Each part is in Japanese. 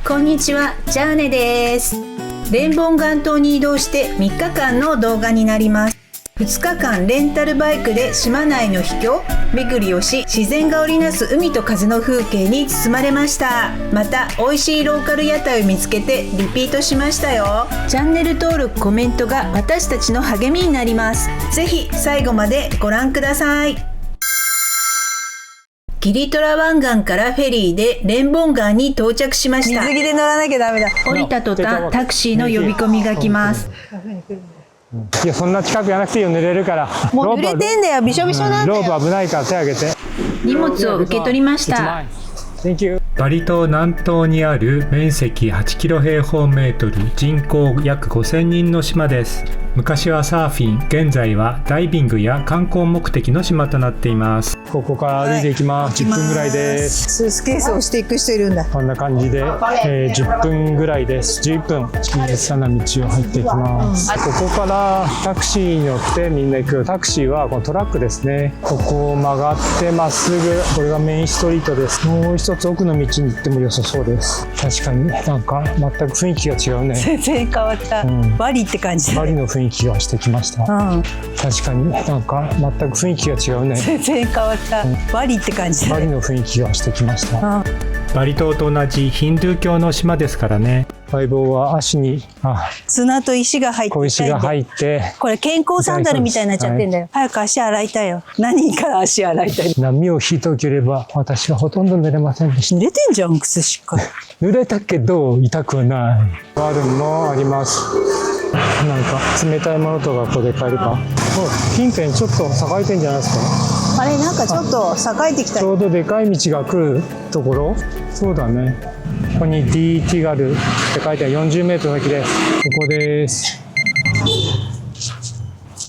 こんにちは、ジャーネです。レンボン岩島に移動して3日間の動画になります。2日間レンタルバイクで島内の秘境巡りをし、自然が織りなす海と風の風景に包まれました。また美味しいローカル屋台を見つけてリピートしましたよ。チャンネル登録、コメントが私たちの励みになります。ぜひ最後までご覧ください。キリトラ湾岸からフェリーでレンボン岩に到着しました。水着で乗らなきゃダメだ。降りた途端タクシーの呼び込みが来ます。いや、そんな近くやなくていいよ、濡れるから。もう濡れてんだよ、びしょびしょなんだよ。ロープ危ないから手挙げて。荷物を受け取りました。バリ島南東にある面積8キロ平方メートル、人口約5000人の島です。昔はサーフィン、現在はダイビングや観光目的の島となっています。ここから歩いていきます。10分ぐらいです。スーツケースをしていく人いるんだ。こんな感じで、10分ぐらいです。11分小さな道を入っていきます。ここからタクシーに乗ってみんな行く。タクシーはこのトラックですね。ここを曲がってまっすぐ、これがメインストリートです。もう一つ奥の道に行っても良さそうです。確かになんか全く雰囲気が違うね。全然変わった、バリって感じだね。バリの雰囲気がしてきました、確かになんか全く雰囲気が違うね。全然変わった、バリって感じだね。バリの雰囲気がしてきました、バリ島と同じヒンドゥー教の島ですからね。相棒は足に砂と石が入って小石が入って、これ健康サンダルみたいになっちゃってんだよ、早く足洗いたいよ。何から足洗いたい。波を引いておければ私はほとんど濡れませんでした。濡れてんじゃん、靴しっかり。濡れたけど痛くはない。バルもあります。なんか冷たいものとかここで買えるか。近辺ちょっと栄えてんじゃないですか。あれ、なんかちょっと栄えてきた。ちょうどでかい道が来るところ。そうだね。ここに D ティガルって書いてある。40メートルの駅です。ここです。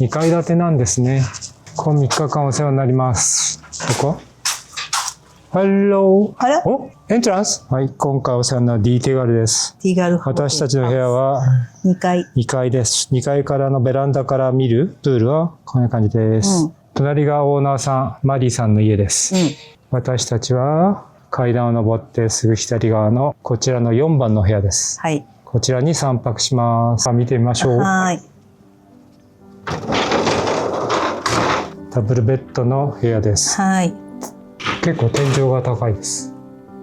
2階建てなんですね。ここ3日間お世話になります。ここHello。あれ？お、エントランス。はい、今回お世話になる D ティガルです。ティガル。私たちの部屋は2階。2階です。2階からのベランダから見るプールはこんな感じです。隣がオーナーさん、マリーさんの家です。私たちは階段を登ってすぐ左側のこちらの4番の部屋です。はい。こちらに3泊します。さあ見てみましょう。はい。ダブルベッドの部屋です。はい。結構天井が高いです。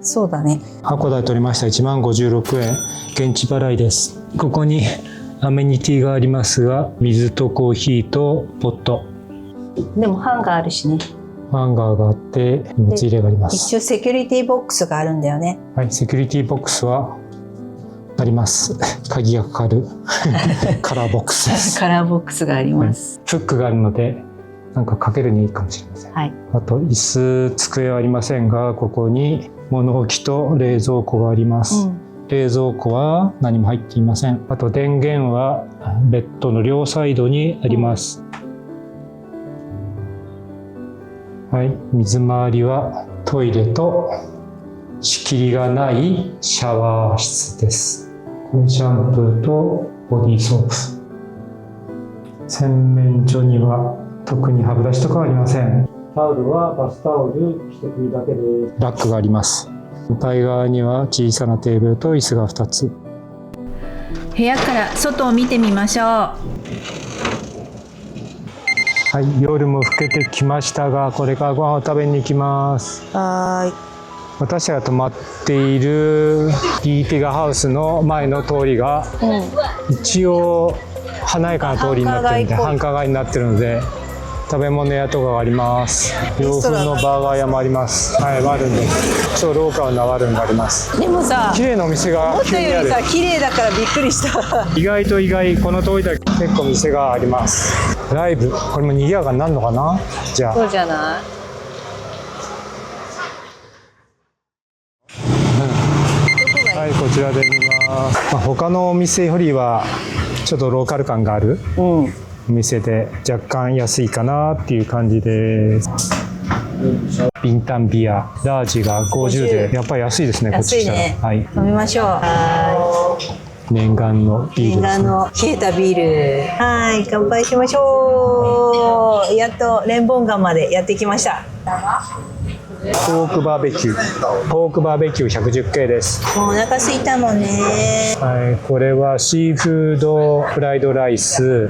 そうだね。箱代取りました。10,056円。現地払いです。ここにアメニティがありますが、水とコーヒーとポット。でもハンガーあるしね。ハンガーがあって荷物入れがあります。一応セキュリティボックスがあるんだよね。はい、セキュリティボックスはあります。鍵がかかるカラーボックスです。カラーボックスがあります。フックがあるので、なんかかけるにいいかもしれません。はい。あと椅子、机はありませんが、ここに物置と冷蔵庫があります。冷蔵庫は何も入っていません。あと電源はベッドの両サイドにあります。はい、水回りはトイレと仕切りがないシャワー室です。これシャンプーとボディーソープ。洗面所には特に歯ブラシとかはありません。タオルはバスタオル1組だけです。ラックがあります。向かい側には小さなテーブルと椅子が2つ。部屋から外を見てみましょう。はい、夜も更けてきましたが、これからご飯を食べに行きます。はい。私が泊まっているリーティガハウスの前の通りが、一応華やかな通りになってるんで、繁華街になってるので、食べ物屋とかがあります。洋風のバーガー屋もあります。はい、あるんで、超ローカルなワルンがあります。でもさ、綺麗なお店が急にある。もっとよりさ、綺麗だからびっくりした。意外と意外、この通りだけ結構店があります。ライブ、これも賑やかになるのかな。じゃあ。そうじゃない。はい、こちらで見ます。他のお店よりはちょっとローカル感があるお店で、若干安いかなっていう感じです。ビンタンビアラージが50で、やっぱり安いですね。こっち来たら、はい、飲みましょう。念願のビールですね。念願の冷えたビール。はい、乾杯しましょう。やっとレンボン岩までやってきました。ポークバーベキュー。ポークバーベキュー110系です。もうお腹すいたもんね。はい、これはシーフードフライドライス、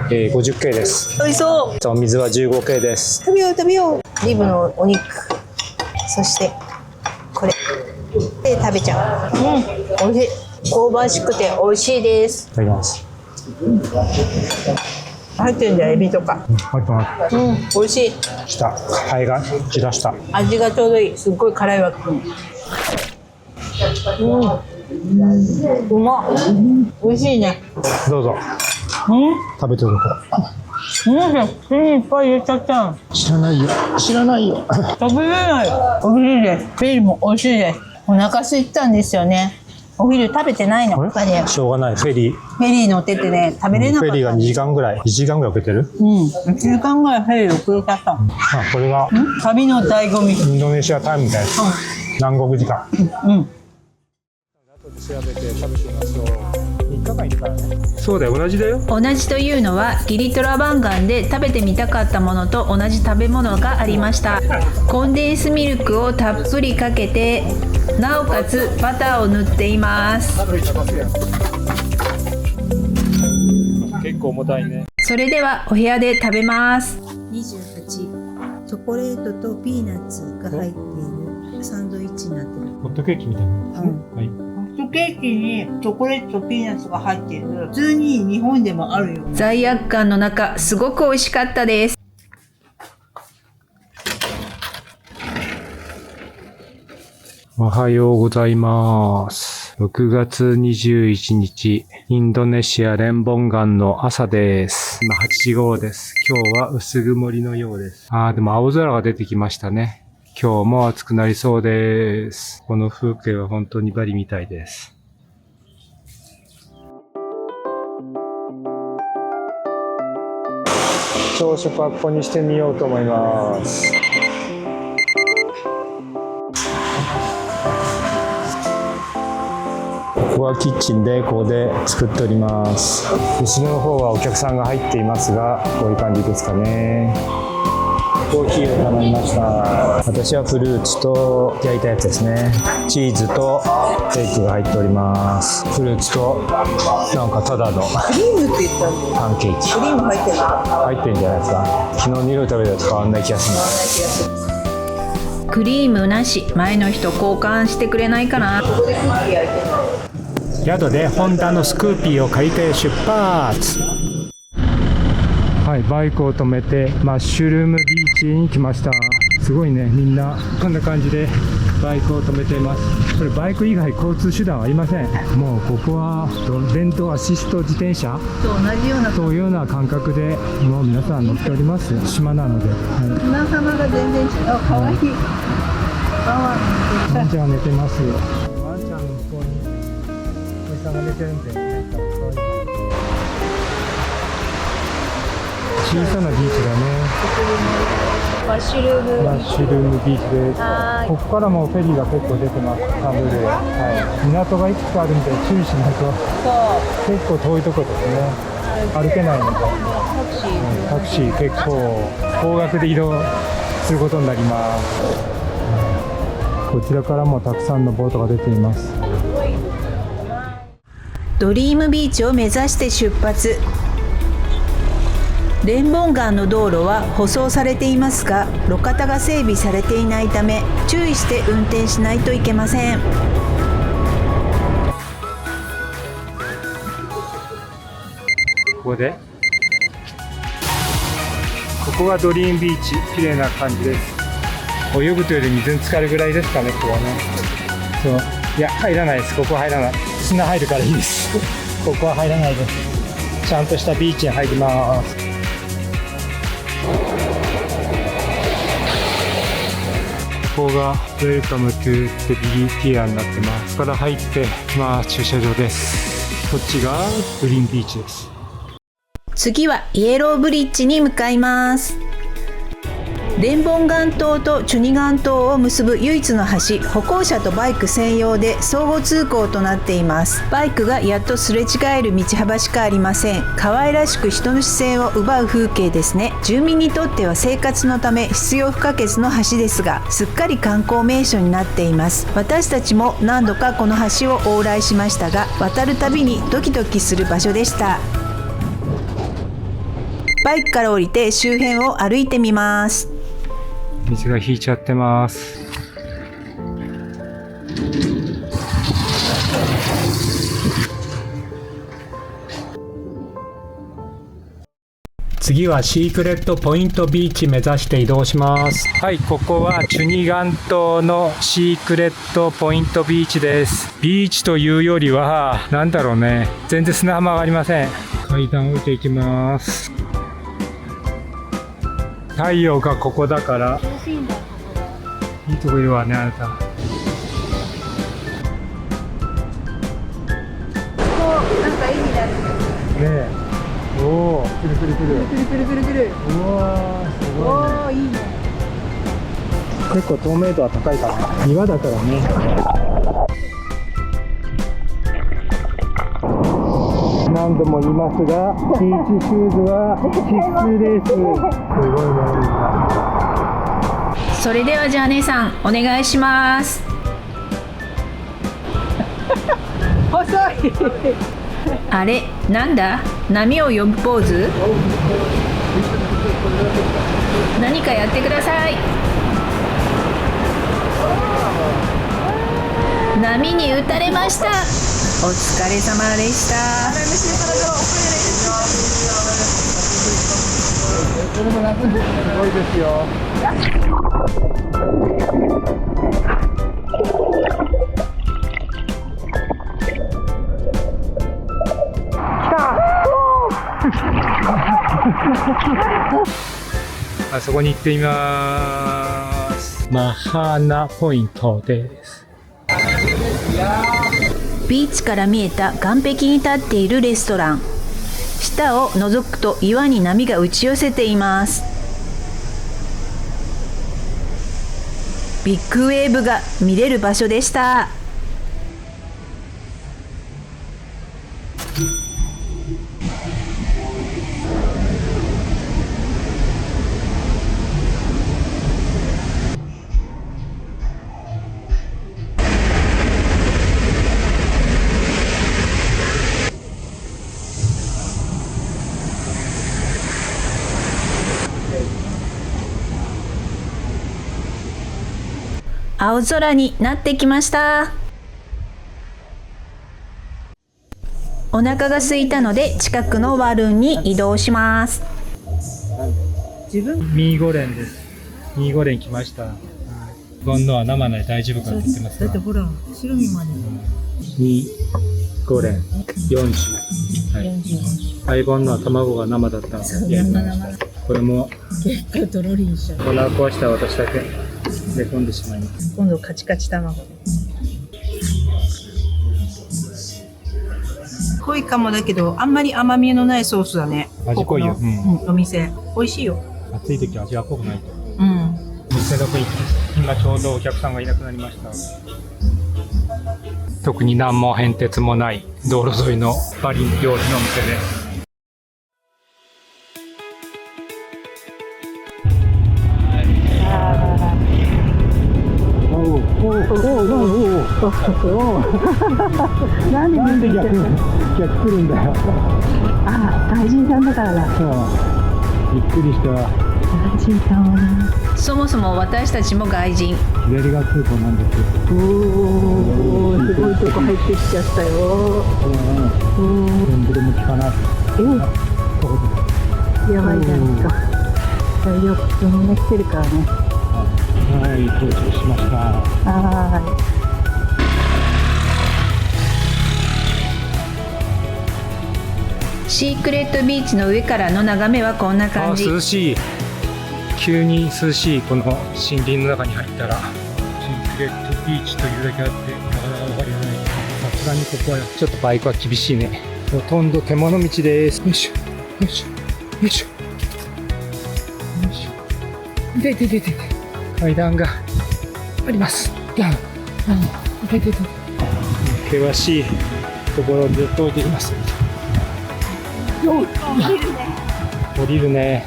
50系です。おいしそう。お水は15系です。食べよう食べよう。リブのお肉。そしてこれで食べちゃう。美味しい。香ばしくて美味しいです。いただきます。入ってるんだよ、エビとか。入ってます。美味しい。したハエが散らした。味がちょうどいい。すっごい辛いわ。うまっ。美味しいね。どうぞ。食べてると。いっぱい入れちゃった。知らないよ。知らないよ。食べれない。お昼です。ビールも美味しいです。お腹空いたんですよね。お昼食べてないの。やっぱりしょうがない。フェリー乗っててね、食べれなかった。フェリーが2時間ぐらい。1時間ぐらい遅れてる。1時間ぐらいフェリー遅れちゃったの。これが旅の醍醐味。インドネシアタイムみたいな。南国時間。後で調べて食べてみましょう。3日間いるからね。そうだよ、同じだよ。同じというのはギリトラバンガンで食べてみたかったものと同じ食べ物がありました。コンデンスミルクをたっぷりかけて、なおかつバターを塗っています。結構重たいね。それではお部屋で食べます。28、チョコレートとピーナッツが入っているサンドイッチになってる。ホットケーキみたいな。はい。ホットケーキにチョコレートとピーナッツが入っている。普通に日本でもあるよ。罪悪感の中、すごく美味しかったです。おはようございます。6月21日、インドネシアレンボンガンの朝です。今8時頃です。今日は薄曇りのようです。でも青空が出てきましたね。今日も暑くなりそうです。この風景は本当にバリみたいです。朝食はここにしてみようと思います。ここはキッチンでここで作っております。後ろの方はお客さんが入っていますが、こういう感じですかね。コーヒーを頼みました。私はフルーツと焼いたやつですね。チーズとケーキが入っております。フルーツとなんかただのクリームって言ったんだよ。パンケーキ。クリーム入ってるの？入ってるんじゃないですか。昨日2度食べたやつ変わんない気がする。クリームなし、前の人交換してくれないかな。ここでクッキー焼いてるの。宿でホンダのスクーピーを借りて出発。はい、バイクを止めてマッシュルームビーチに来ました。すごいね、みんなこんな感じでバイクを止めています。これバイク以外交通手段はありません。もうここは電動アシスト自転車と同じような。そういうような感覚でもう皆さん乗っております。島なので、砂浜が全然違う。かわいい。ワンちゃんが寝てますよ。ワンちゃんの向こうにおじさんが寝てるんで、なんか可愛い。小さなビーチだね。マッシュルーム。マッシュルームビーチです。ここからもフェリーが結構出てます。サブで、港がいくつかあるんで注意しないと。結構遠いとこですね。歩けないので、タクシー結構高額で移動することになります。こちらからもたくさんのボートが出ています。ドリームビーチを目指して出発。レンボンガンの道路は舗装されていますが、路肩が整備されていないため注意して運転しないといけません。ここがドリームビーチ、綺麗な感じです。泳ぐというより水に浸かるぐらいですかね、ここはね。そう、いや、入らないです。ここは入らない。砂入るからいいです。ここは入らないです。ちゃんとしたビーチに入ります。ここがウェルカムトゥービリーピアになってます。ここから入って、駐車場です。こっちがグリーンビーチです。次はイエローブリッジに向かいます。レンボンガン島とチュニガン島を結ぶ唯一の橋、歩行者とバイク専用で相互通行となっています。バイクがやっとすれ違える道幅しかありません。可愛らしく人の視線を奪う風景ですね。住民にとっては生活のため必要不可欠の橋ですが、すっかり観光名所になっています。私たちも何度かこの橋を往来しましたが、渡るたびにドキドキする場所でした。バイクから降りて周辺を歩いてみます。水が引いちゃってます。次はシークレットポイントビーチ目指して移動します。はい、ここはチュニガン島のシークレットポイントビーチです。ビーチというよりはなんだろうね、全然砂浜がありません。階段を降りていきます。太陽がここだからいいとこいるわね、あなた。なんか意味だね。ねえ、おお、くるくるくる。うわー、すごい、ね。おー、いいね。結構透明度は高いかな。岩だからね。何度も言いますが、ビーチシューズは必須です。すごいね。それではじゃあ姉さんお願いします。細い。あれ、なんだ、波を呼ぶポーズ。何かやってください。波に打たれました。お疲れ様でした。すごいですよ。あそこに行ってみます。マハナポイントです。ビーチから見えた岸壁に立っているレストラン。下を覗くと岩に波が打ち寄せています。ビッグウェーブが見れる場所でした。青空になってきました。お腹が空いたので近くのワルンに移動します。ミーゴレンです。ミーゴレン来ました。ゴンノは生で大丈夫かって言ってますが。だってほら、白身まで。ミーゴレン40。はい。アイボンのは卵が生だったのでやりました。これも結構とろりにしちゃう。粉を壊した私だけ寝込んでしまいます。今度カチカチ卵。濃いかもだけど、あんまり甘みのないソースだね。味濃いよ。ここのお店。美味しいよ。暑い時は味が濃くないと。うん。店の雰囲気です。今ちょうどお客さんがいなくなりました。特に何も変哲もない道路沿いのバリ料理の店です。なんで逆来るんだよ。あ、外人さんだからだ。びっくりした。外人さんはな。そもそも私たちも外人。左が通行なんですよ。おー、すごいとこ入ってきちゃったよ。全部でも効かない。やばいじゃないか。大量みんな来てるからね。はい、到着しました。はシークレットビーチの上からの眺めはこんな感じ。涼しい。急に涼しいこの森林の中に入ったら、シークレットビーチというだけあってなかなか分かりない。さすがにここはちょっとバイクは厳しいね。ほとんど獣道です。よいしょよいしょよいしょよいしょ。階段があります。険しいところをずっと降りています。降りるね。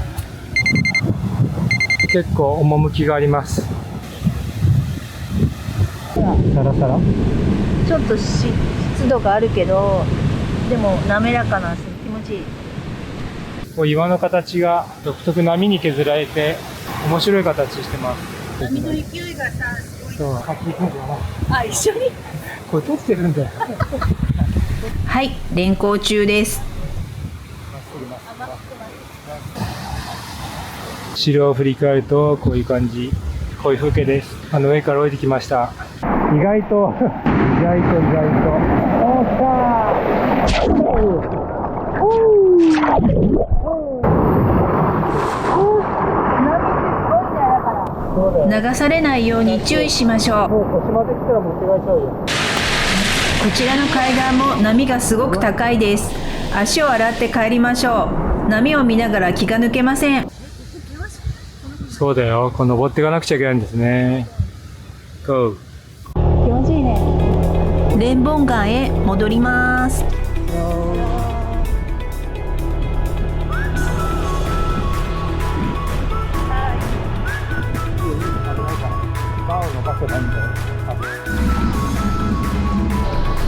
結構趣があります。サラサラ。ちょっと湿度があるけど、でも滑らかなんです。気持ちいい。こう岩の形が独特波に削られて面白い形してます。波の勢いがさ、そう、あ、行くんだな。あ、一緒に。これ撮ってるんだよ。はい、連行中です。城を振り返るとこういう感じ、こういう風景です。上から降りてきました。意外とおー流されないように注意しましょう。もう腰まで来たら持って帰っちゃうよ。こちらの階段も波がすごく高いです。足を洗って帰りましょう。波を見ながら気が抜けません。そうだよ、こう登っていかなくちゃいけないんですね。GO。気持ちいいね。レンボン岩へ戻ります。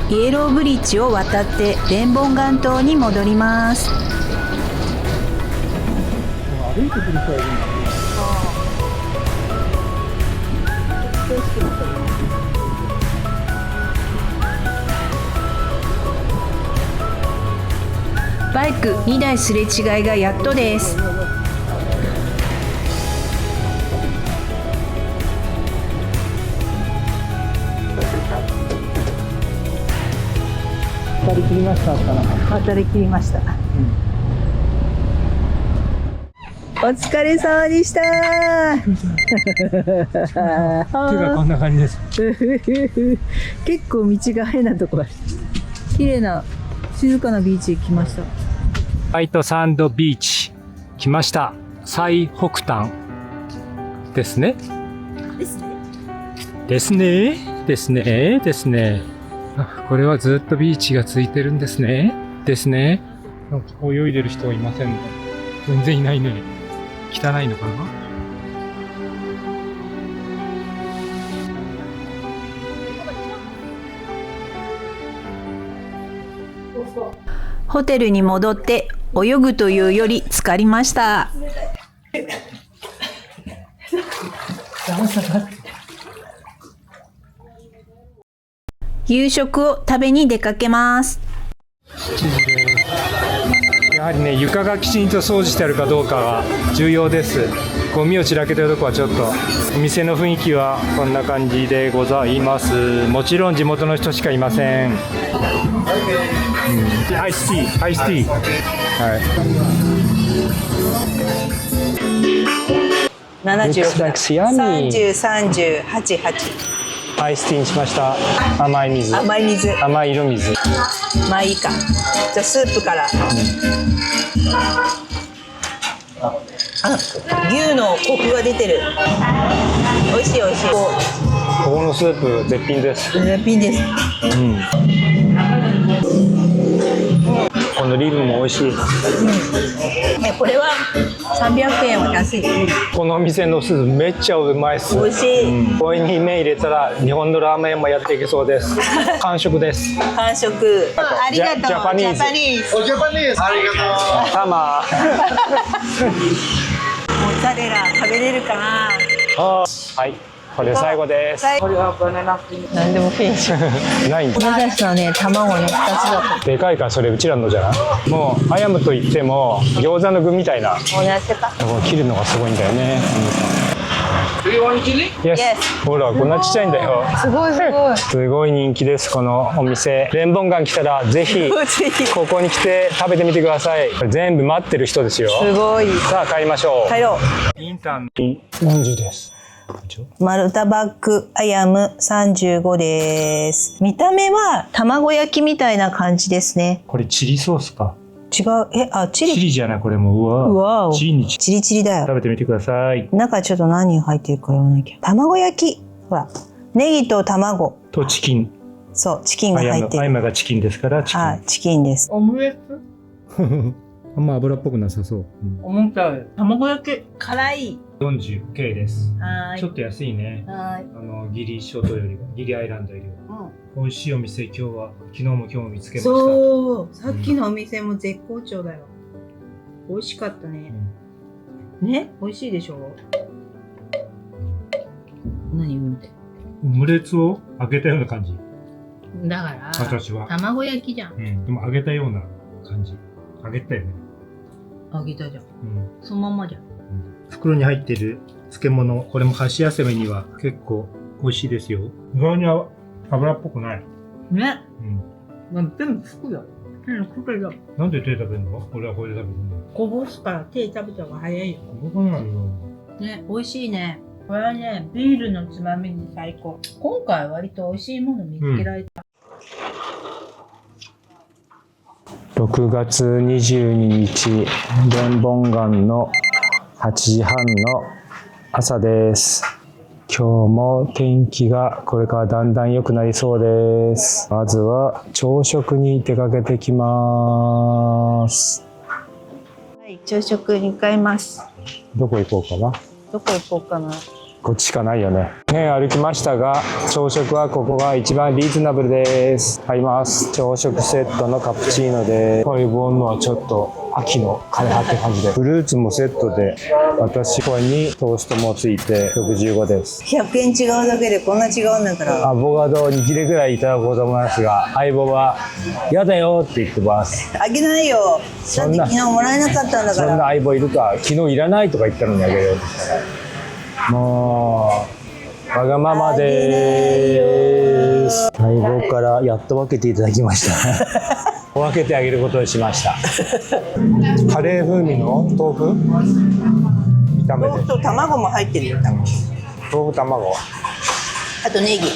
イエローブリッジを渡ってレンボン岩島に戻ります。歩いてくる人はいるんだね。バイク2台すれ違いがやっとです。渡り切りましたかな。渡り切りました。お疲れ様でした。手がこんな感じです。結構道が変なところ。綺麗な静かなビーチへ来ました。ホワイトサンドビーチ来ました。最北端ですね。ですね。あ、これはずっとビーチがついてるんですね。なんか泳いでる人はいませんね。全然いないね。汚いのかな。ホテルに戻って泳ぐというより浸かりました。夕食を食べに出かけます。やはりね、床がきちんと掃除してあるかどうかが重要です。ゴミを散らけてるとこはちょっと。お店の雰囲気はこんな感じでございます。もちろん地元の人しかいません。アイスティー。はい。70、30、38。アイスティーにしました。甘い水。甘い色水。まあいいか。じゃあスープから。牛のコクが出てる。美味しい。ここのスープ絶品です。絶品です。このリブも美味しい。これは300円は安い。このお店のスープめっちゃうまいです。美味しい。これに麺入れたら日本のラーメンもやっていけそうです。完食です。完食。ありがとう。ジャパニーズ。ありがとう。タマ。モッツァレラ食べれるかな。はい。これ最後です。何でもフィニッシュ。ないんだ。私のね、卵ね、2つだと。でかいからそれうちらのじゃない。もうアヤムといっても餃子の具みたいな。同じか。切るのがすごいんだよね。Yes. ほらこんなちっちゃいんだよ。すごい人気ですこのお店。レンボン岩来たらぜひここに来て食べてみてください。全部待ってる人ですよ。すごい。さあ帰りましょう。帰ろう。インターン40です。マルタバックアヤム35です。見た目は卵焼きみたいな感じですね。これチリソースか。違う。あ、チリ。チリじゃない、これも。うわお。チリにチリチリだよ。食べてみてください。中ちょっと何入ってるか言わなきゃ。卵焼き。ほら。ネギと卵。とチキン。そう、チキンが入ってる。アイマがチキンですから、チキン。はい、チキンです。オムレツあんま油っぽくなさそう。思ったより。卵焼き。辛い。 40K です。はちょっと安いね。はい。ギリ諸島よりは、ギリアイランドよりは。美味しいお店、今日は、昨日も今日も見つけました。そう。さっきのお店も絶好調だよ。美味しかったね。ね、美味しいでしょ。何言うて。オムレツを揚げたような感じ。だから私は。卵焼きじゃん。でも揚げたような感じ。揚げたよね。揚げたじゃん。そのまんまじゃん。袋に入ってる漬物、これも箸休めには結構美味しいですよ。意外に油っぽくない。ね。まあ、全部服よ。服よ。なんで手食べるの？俺はこれで食べるの。こぼすから手食べた方が早いよ。こぼさないよ。ね、美味しいね。これはね、ビールのつまみに最高。今回割と美味しいもの見つけられた。6月22日、レンボンガンの8時半の朝です。今日も天気がこれからだんだん良くなりそうです。まずは朝食に出かけてきます。はい、朝食に向かいます。どこ行こうかな。どこ行こうかな。こっちしかないよね。歩きましたが、朝食はここが一番リーズナブルです。買います。朝食セットのカプチーノで、こういうのはちょっと秋の枯葉って感じで。フルーツもセットで、私これにトーストもついて65です。100円違うだけでこんな違うんだから。アボカドを2切れぐらいいただこうと思いますが、相棒は嫌だよって言ってます。あげないよ。だって昨日もらえなかったんだかそんなら。相棒いるか。昨日いらないとか言ったのにあげるよ。もうわがままでーす。相棒からやっと分けていただきました分けてあげることにしましたカレー風味の豆腐炒めて、豆腐と卵も入ってるよ。豆腐卵、あとネギ。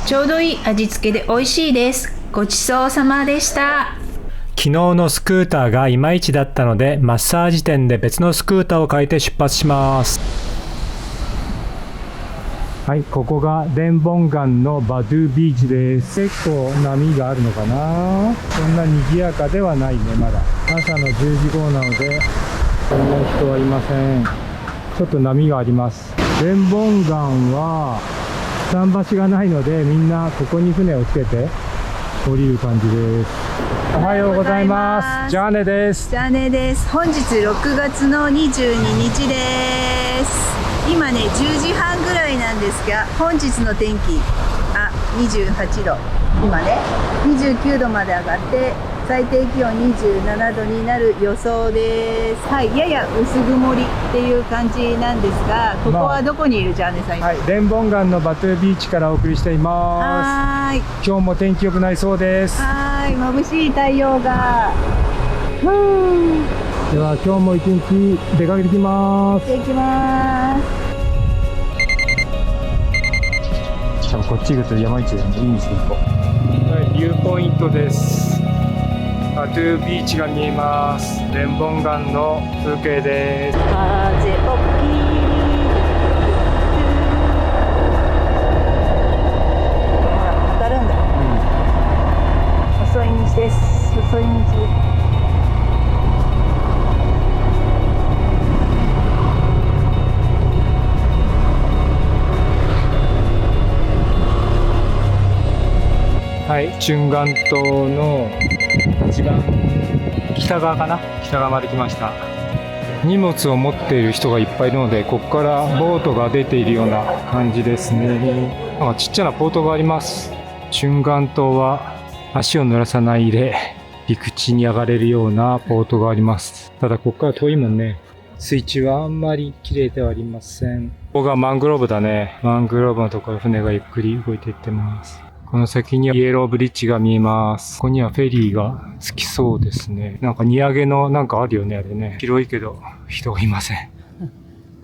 ちょうどいい味付けで美味しいです。ごちそうさまでした。昨日のスクーターがいまいちだったので、マッサージ店で別のスクーターを借りて出発します。はい、ここがレンボンガンのバドゥビーチです。結構波があるのかな。そんな賑やかではないね、まだ。朝の10時頃なので、そんな人はいません。ちょっと波があります。レンボンガンは桟橋がないので、みんなここに船をつけて降りる感じです。おはようございます。ジャーネです。じゃあねです。本日6月の22日です。今ね10時半ぐらいなんですが、本日の天気28度、今ね29度まで上がって最低気温27度になる予想です。はい、やや薄曇りっていう感じなんですが、ここはどこにいるジャーネさん？はい、レンボンガンのバトゥービーチからお送りしています。はーい。今日も天気良くなりそうです。はーい、眩しい太陽が。では今日も一日出かけてきます。行ってきます。多分こっち行くと山一でいいんですけど、はい、ビューポイントです。バトゥービーチが見えます。レンボンガンの風景です。風大きい。渡るんだ。細い道です。細い道。はい、チュンガン島の一番北側かな、北側まで来ました。荷物を持っている人がいっぱいいるので、ここからボートが出ているような感じですね。なんかちっちゃなポートがあります。チュンガン島は足を濡らさないで陸地に上がれるようなポートがあります。ただここから遠いもんね。水中はあんまり綺麗ではありません。ここがマングローブだね。マングローブのところ船がゆっくり動いていってます。この先にはイエローブリッジが見えます。ここにはフェリーが着きそうですね。なんか荷揚げのなんかあるよね、あれね。広いけど人がいません。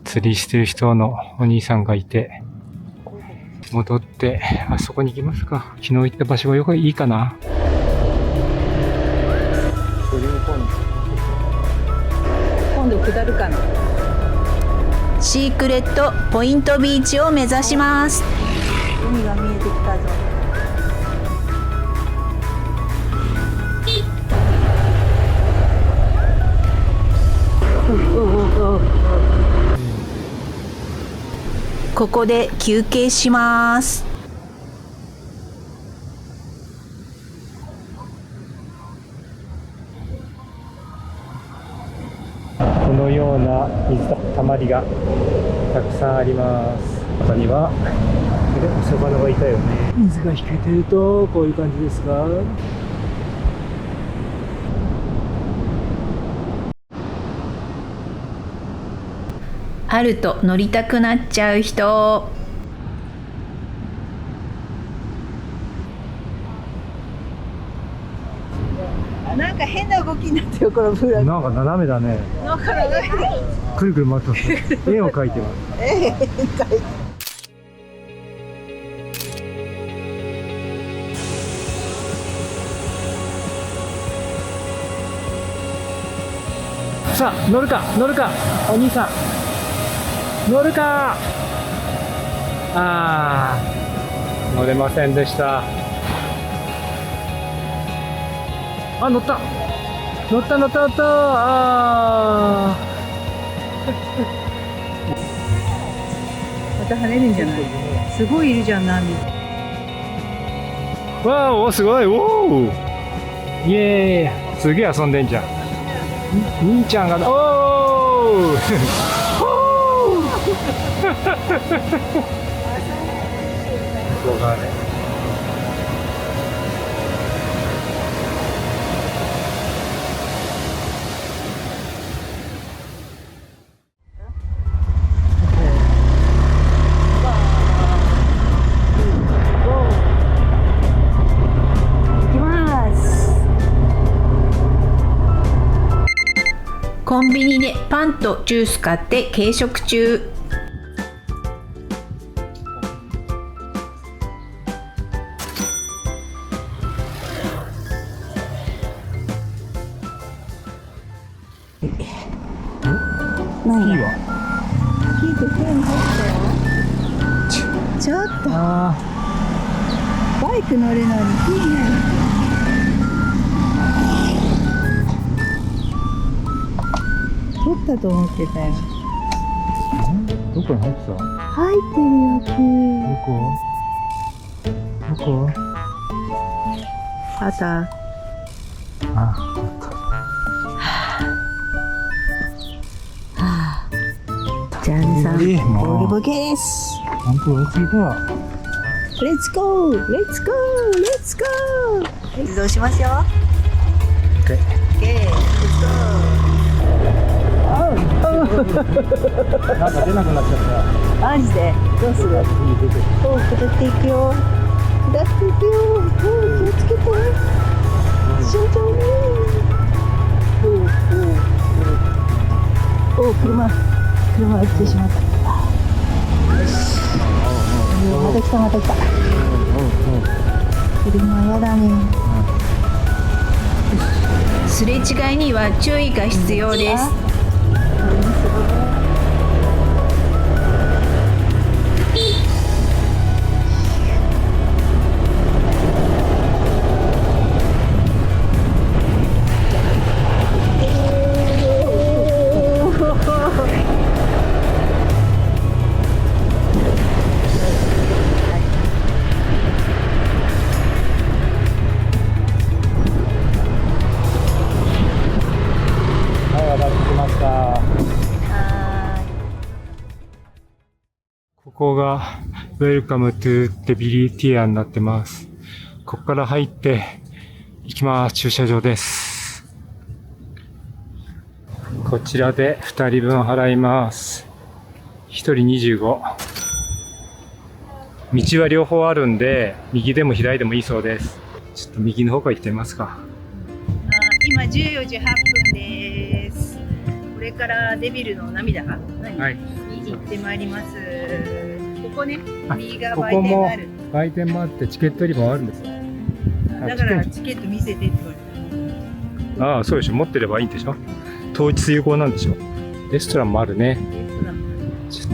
釣りしてる人のお兄さんがいて、戻ってあそこに行きますか。昨日行った場所がいいかな。下るかな。シークレットポイントビーチを目指します。海が見えてきたぞ。ここで休憩します。このような水たまりがたくさんあります。中にはお魚がいたよね。水が引けてるとこういう感じですが、あると乗りたくなっちゃう人。なんか変な動きになってる、このブラ。なんか斜めだね。なんか斜め。くるくる回ってます。絵を描いてます。さあ乗るか乗るか、お兄さん乗るか。乗れませんでした。乗った乗った乗った乗った。また跳ねるんじゃない？すごいいるじゃん、波。わあ、おすごい。おお、イエーイ。すげえ遊んでんじゃん。兄ちゃんが、おおここがね、コンビニでパンとジュース買って軽食中。何？いいわ。キーと手に入ったよ。ちょっと。バイク乗るのにキーない。取ったと思ってたよ。どこに入ってた？入ってるよ、キー。どこ？あった。ジャンさん、ボールボケです。本当大きいだ。レッツゴー、レッツゴー、レッツゴー。自動しますよ。オッケー。オッケー、レッツゴー。なんか出なくなっちゃった。マジでどうする？お、下っていくよ。下っていくよ。お、気をつけて。慎重に。お、車落ちてしまった。また来たまた来た。車やだね。すれ違いには注意が必要です。ここがウェルカムトゥデビリティアになってます。ここから入って行きます。駐車場です。こちらで2人分払います。1人25。道は両方あるんで、右でも左でもいいそうです。ちょっと右の方から行ってみますか。今14時8分です。これからデビルの涙がはいに行ってまいります。ここね、右がこ売こも店がある。売店もあってチケット売り場もあるんですよ。だからチケット見せてって言われた。ああ、そうでしょ。持ってればいいんでしょ。当日有効なんでしょ。レストランもあるね。ちょっ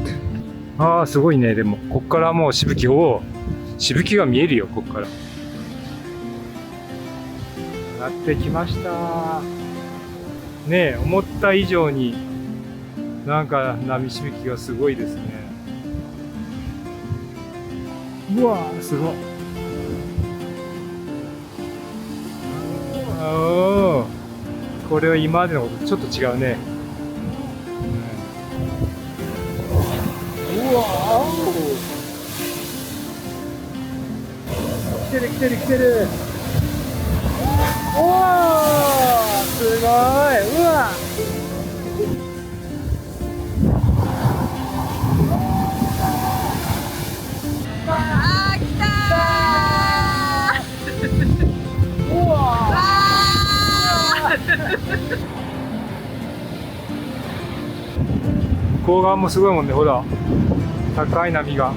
とああ、すごいね。でもこっからもうしぶきが見えるよ。こっからなってきましたね。え、思った以上になんか波しぶきがすごいですね。うわー、すごい。おー、これは今までのこととちょっと違うね。うわー、来てる来てる来てる。おー、すごい。うわ、向こう側もすごいもんね。ほら、高い波が。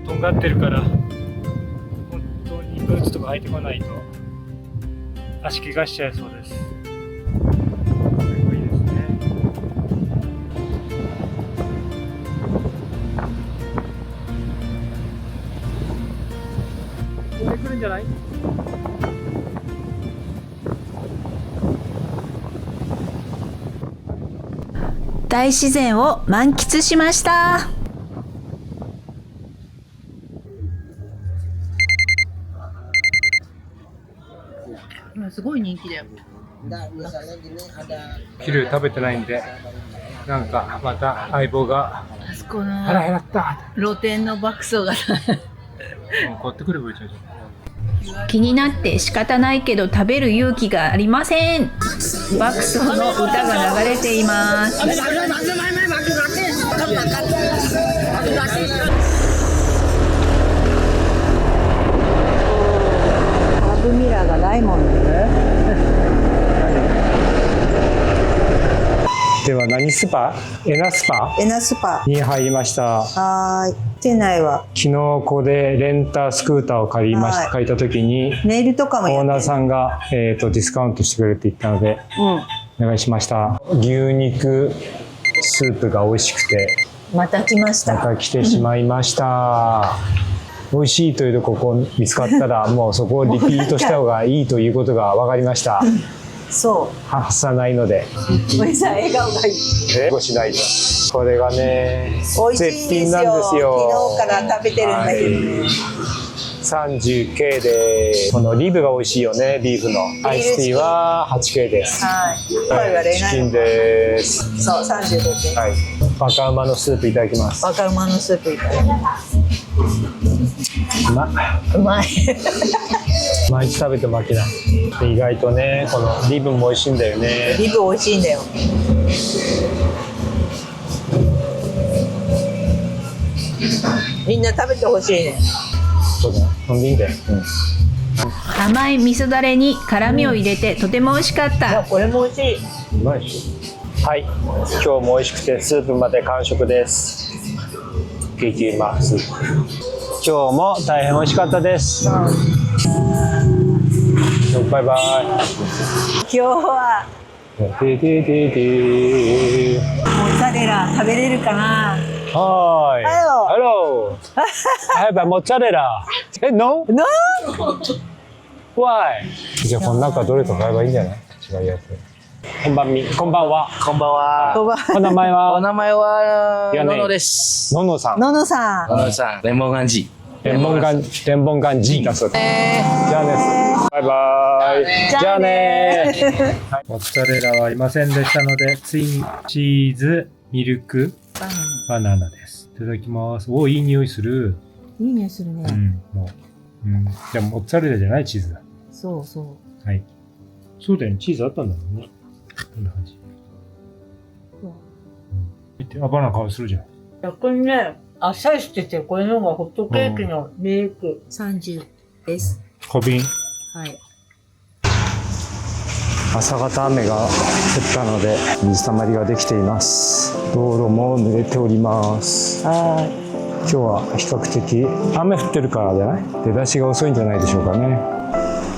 とんがってるから本当にブーツとか履いてこないと足怪我しちゃいそうです。すごいですね。ここで来るんじゃない？大自然を満喫しました。すごい人気だよ。昼食べてないんで、なんかまた相棒があそこの腹減らった露店の爆走が買ってくればいいじゃん。気になって仕方ないけど食べる勇気がありません。爆走の歌が流れています。カーブミラーがないもんね。では何スパ？エナスパエナスパ。に入りました。はーい。店内は昨日ここでレンタスクーターを借りた時にネイルとかもやってる。オーナーさんが、ディスカウントしてくれるって言ったので、お願いしました。牛肉スープが美味しくてまた来ました。また来てしまいました。美味しいというとここ見つかったらもうそこをリピートした方がいいということが分かりました。そ発さないので。う。森さん笑顔がいい。ごしないと。これがね、美味しいんです絶品なんよ。ですよ。昨日から食べてるんだけどね。30K で、このリブが美味しいよね、ビーフの。アイスティーは 8K です。はい。声がチキンです。そう、35点。はい。バカ馬のスープいただきます。バカ馬のスープいただきます。うまい。うまい。毎日食べても飽きない。意外とね、このリブも美味しいんだよね。リブ美味しいんだよ。みんな食べてほしいね。そうだね。飲んでいいんだよ。甘い味噌だれに辛みを入れてとても美味しかっいや、た。これも美味しい。うまいでしょ。はい。今日も美味しくてスープまで完食です。激うまスープ。今日も大変美味しかったです。バイバイ。今日はモッツァレラ食べれるかな。Hi. Hello. Hello. I have a mozzarella. No? No? Why? じゃあこの中どれか買えばいいんじゃない？違うやつ。こんばんは。こんばんは。お名前は？お名前はいやねののです。ののさん。ののさん。ののさん、レモンガンジ。レモンガン G だそうです。じゃあね。バイバイ。じゃあね。モッツァレラはありませんでしたので、ツインチーズミルクバナナです。いただきます。お、いい匂いする。いい匂いするね。もう。じゃあモッツァレラじゃないチーズだ。そうそはい。そうだよね。チーズあったんだもんね。こんな感じ。見て、バナナ香りするじゃん。逆にね、あっさりしてて、これの方がホットケーキのミルク。30です。小瓶。はい。朝方雨が降ったので水たまりができています。道路も濡れております。は今日は比較的雨降ってるからじゃない？出だしが遅いんじゃないでしょうかね。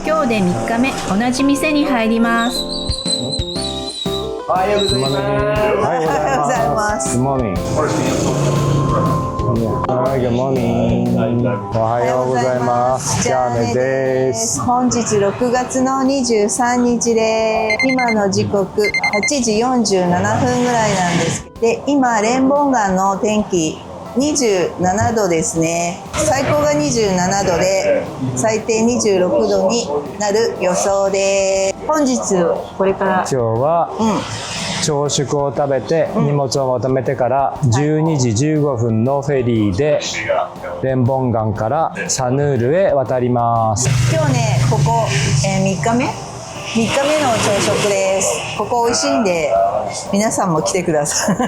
今日で3日目、同じ店に入ります。おはようございます。おはようございます。Good morning. Good morning. おはようございます。じゃあねです。本日6月の23日で、今の時刻8時47分ぐらいなんです。で、今レンボンガンの天気27度ですね。最高が27度で最低26度になる予想です。本日これから今日は朝食を食べて荷物をまとめてから12時15分のフェリーでレンボンガンからサヌールへ渡ります。今日ね、ここ、3日目の朝食です。ここ美味しいんで皆さんも来てください。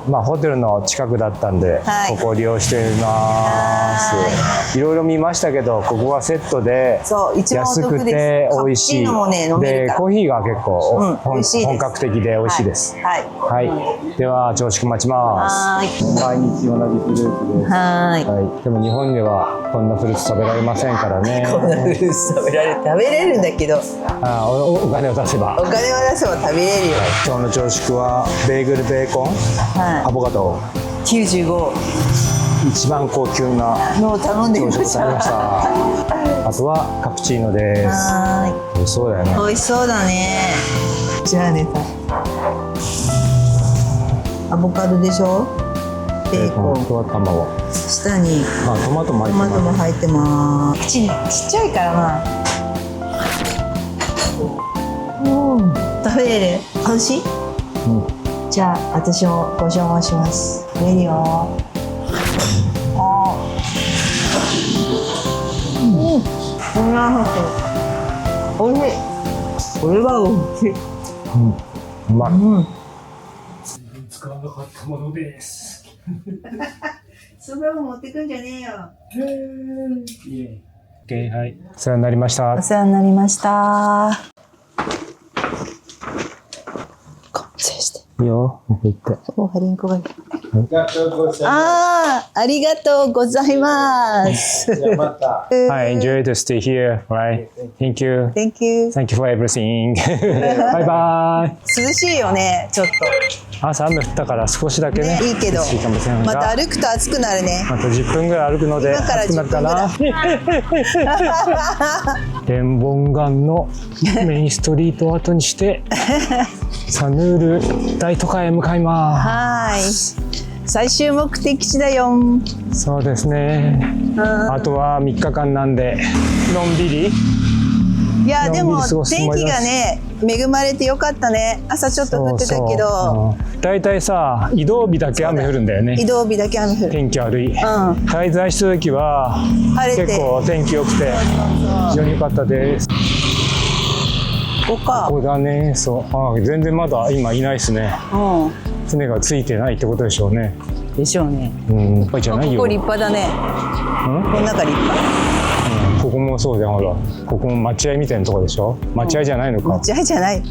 まあホテルの近くだったんで、はいここを利用しています。いろいろ見ましたけど、ここはセットでそう一番お安得です。くて美味しい。カプチーノもね飲めるからでコーヒーが結構、美味しいです。本格的で美味しいです。はい。はい。では朝食待ちます。は毎日同じフルーツです。はい。はい。でも日本ではこんなフルーツ食べられませんからね。こんなフルーツ食べれるんだけど、お金を出せば。お金を出せば食べれるよ。今日の朝食はベーグルベーコン、アボカド、 95一番高級なのを頼んでみまし朝食食べました。あとはカプチーノです。は美味しそうだよね。美味しそうだね。じゃあね、アボカドでしょ、ベーコン、とは卵。下にトマトもトマトも入ってます。口ちっちゃいからな。食べれる？美味しい？じゃあ私もご紹介します。食べるよ。こんなおいしい。これはおいしい。うまい。使わなかったものです。そばを持ってくんじゃねえよ。はい。お世話になりましたお。世話になりました。失礼して。いいよ。行って。おはりんこが。ああ、ありがとうございます。I enjoy to stay here. Right. Thank you. Thank you. Thank you for everything. バイバイ。涼しいよね、ちょっ朝雨降ったから少しだけね。と。いいけど涼しいかもしれないが。また歩くと暑くなるね。また10分ぐらい歩くので今から暑くなるかな。レンボンガンのメインストリートを後にしてサヌール大都会へ向かいまはい。最終目的地だよ。す。そうですね。あとは3日間なんでのんびり。いやでものんびり過ごすと天気思いますがね恵まれてよかったね。朝ちょっと降ってたけど、だいたいさ移動日だけ雨降るんだよね。移動日だけ雨降る。天気悪い。ん滞在した時は晴れて結構天気良くて非常に良かったです。ここか。ここだね。そう。全然まだ今いないですね。船がついてないってことでしょうね。でしょうね。いっぱいじゃないよ。ここ立派だね。この中立派。ここもそうじゃん、ほら。ここも待合みたいなとこでしょ。待合じゃないのか。待合じゃない。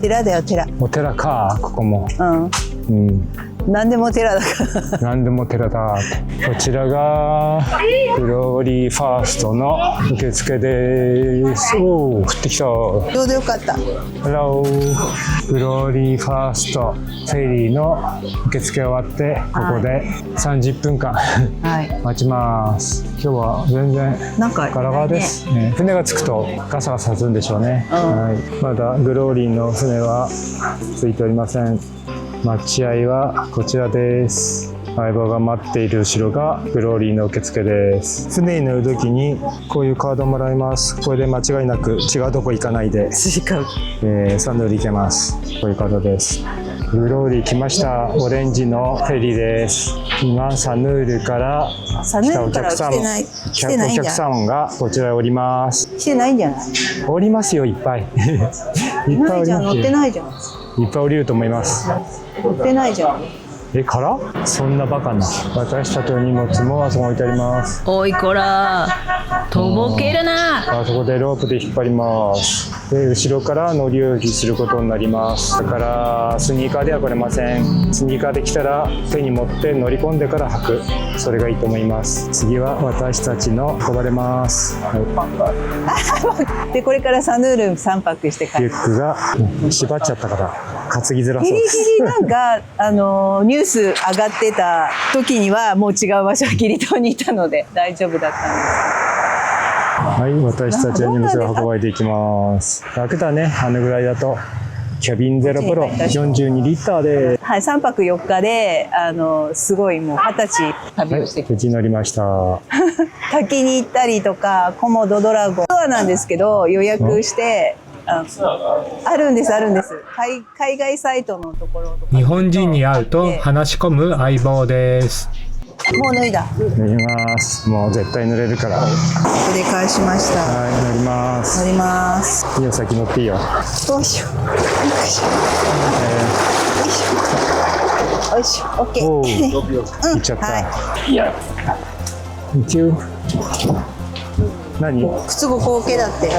寺だよ寺。お寺か、ここも。何でも寺だから。何でも寺だ。こちらがグローリーファーストの受付です。おお、降ってきた。ちょうどよかった。Hello。グローリーファーストフェリーの受付終わってここで30分間待ちます。今日は全然ガラガラです。船が着くとガサガサするんでしょうね。まだグローリーの船は着いておりません。待合はこちらです。相棒が待っている後ろがグローリーの受付です。船に乗るときにこういうカードもらいます。これで間違いなく違うとこ行かないでサヌール行けます。こういうカードです。グローリー来ました。オレンジのフェリーです。今サヌールから来たお客さんがこちらへ降ります。来てないんじゃない？降りますよ、いっぱい。いっぱい降りますよ。乗ってないじゃん。いっぱい降りると思います。乗ってないじゃん。からそんなバカな。私たちの荷物もあそこに置いてあります。おいこら、とぼけるな。あそこでロープで引っ張ります。で後ろから乗り降りすることになります。だからスニーカーでは来れません。スニーカーで来たら手に持って乗り込んでから履く、それがいいと思います。次は私たちの運ばれます、はでこれからサヌール3泊して帰い、リる。ュックが縛っちゃったから担ぎづらそうギリです。ギリなんかニュース上がってた時にはもう違う場所キリ島にいたので大丈夫だったんです。はい、私たちの荷物が運ばれていきます。楽だね、あのぐらいだと。キャビンゼロプロ42リッターで、はい、3泊4日ですごいもう20歳旅をしてきて、無事乗りました。滝に行ったりとかコモドドラゴンツアーなんですけど予約してあるんです海外サイトのところとか。日本人に会うと話し込む相棒です。もう脱いだ。乗ります。もう絶対乗れるから。は繰り返しました。い、乗ります。乗ります。いいよ、先乗っていいよ。よいしょよいしょよいしょ。オッケおーー。行っちゃった。はThank you。何？こい。靴ごこ受けだって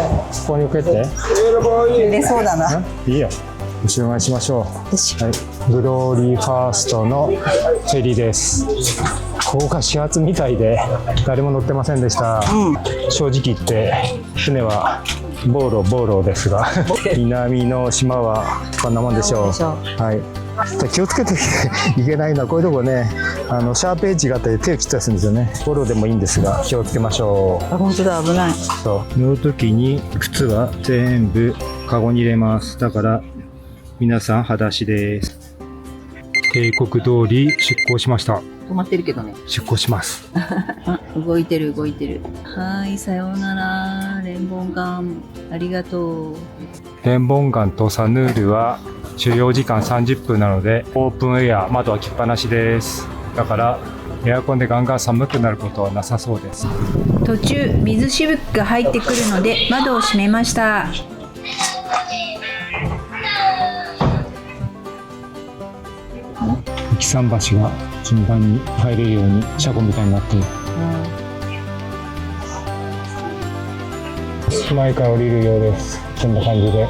こに置けて。濡れそうだな。いいよ。後ろ返しましょう。よし。はい、グローリーファーストのフェリーです。ここが始発みたいで誰も乗ってませんでした、正直言って船はボーロですが南の島はこんなもんでしょう。はい、じゃ気をつけていけないのはこういうとこね、シャープエッジがあったり手を切ったりするんですよね。ボロでもいいんですが気をつけましょう。あ、本当だ、危ない。そう乗るときに靴は全部カゴに入れます。だから皆さん裸足です。警告通り出港しました。止まってるけどね。出港します。あ、動いてる。はい、さようなら。レンボンガン、ありがとう。レンボンガンとサヌールは所要時間30分なのでオープンエア、窓は開きっぱなしです。だからエアコンでガンガン寒くなることはなさそうです。途中、水しぶきが入ってくるので窓を閉めました。浮桟橋が順番に入れるように車庫みたいになっている、前から降りるようです。こんな感じで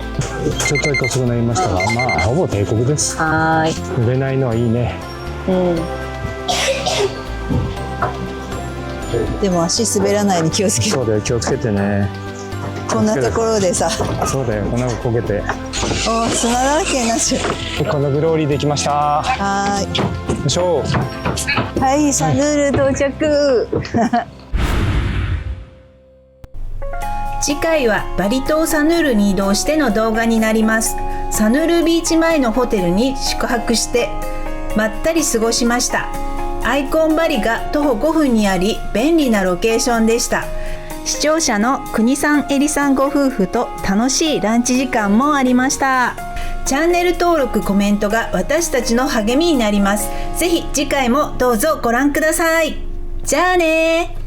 ちょっとだけ遅くなりましたが、まあほぼ定刻です。はーい。濡れないのはいいね。でも足滑らないように気をつけて。そうだよ、気をつけてね。こんなところでさ、そうだよ、こんなのこけて。お砂だらけになっちゃう。このグローリーできました。はよいしょ。ーい。はい、サヌール到着。次回はバリ島サヌールに移動しての動画になります。サヌールビーチ前のホテルに宿泊してまったり過ごしました。アイコンバリが徒歩5分にあり便利なロケーションでした。視聴者の国さんえりさんご夫婦と楽しいランチ時間もありました。チャンネル登録、コメントが私たちの励みになります。ぜひ次回もどうぞご覧ください。じゃあねー。